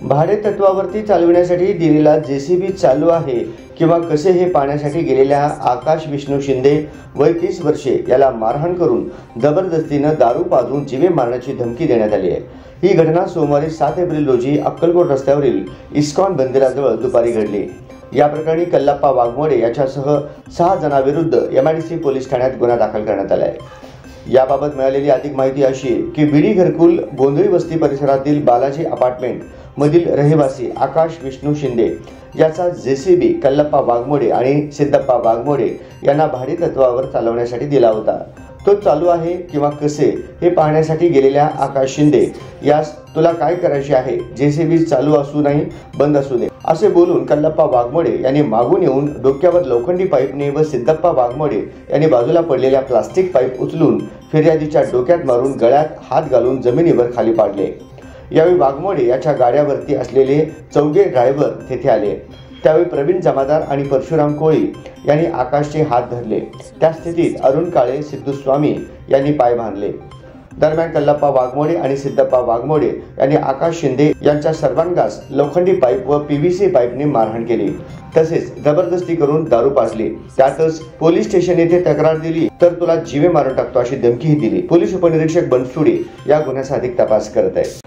भाडे तत्वावरती चालविण्यासाठी दिलेला जेसीबी चालू आहे किंवा कसे हे पाहण्यासाठी गेलेल्या आकाश विष्णू शिंदे वय 30 वर्षे याला मारहाण करून जबरदस्तीने दारू पाजून जीवे मारण्याची धमकी देण्यात आली आहे। ही घटना सोमवारी 7 एप्रिल रोजी अक्कलकोट रस्त्यावरील इस्कॉन मंदिराजवळ दुपारी घडली। या प्रकरणी कल्लाप्पा वाघमोडे याच्यासह 6 जणांविरुद्ध MIDC पोलीस ठाण्यात गुन्हा दाखल करण्यात आला आहे। याबाबत मिळालेली अधिक माहिती अशी की बीडी घरकुल गोंधळी वस्ती परिसरातील बालाजी अपार्टमेंट मधील रहिवासी आकाश विष्णू शिंदे याचा जेसीबी कल्लाप्पा वाघमोडे आणि सिद्धप्पा वाघमोडे यांना भाडे तत्वावर चालवण्यासाठी दिला होता। तो चालू आहे किंवा कसे हे पाहण्यासाठी गेलेल्या आकाश शिंदे यास तुला काय करायचे आहे, जेसीबी चालू असू नाही बंद असू दे असे बोलून कल्लाप्पा वाघमोडे यांनी मागून येऊन डोक्यावर लोखंडी पाईपने व सिद्धप्पा वाघमोडे यांनी बाजूला पडलेल्या प्लास्टिक पाईप उचलून फिर्यादीच्या डोक्यात मारून गळ्यात हात घालून जमिनीवर खाली पाडले। यावेळी वाघमोडे याच्या गाड्यावरती असलेले चौघे ड्रायव्हर तेथे आले। त्यावेळी प्रवीण जमादार आणि परशुराम कोळी यांनी आकाशचे हात धरले। त्या स्थितीत अरुण काळे, सिद्धू स्वामी यांनी पाय बांधले। दरम्यान कल्लाप्पा वाघमोडे आणि सिद्धप्पा वाघमोडे यांनी आकाश शिंदे यांच्या सर्वांगास लोखंडी पाईप व PVC पाईपने मारहाण केली, तसेच जबरदस्ती करून दारू पाजली। त्यातच पोलीस स्टेशन येथे तक्रार दिली तर तुला जीवे मारून टाकतो अशी धमकीही दिली। पोलीस उपनिरीक्षक बनसुडे या गुन्ह्याचा अधिक तपास करत आहेत।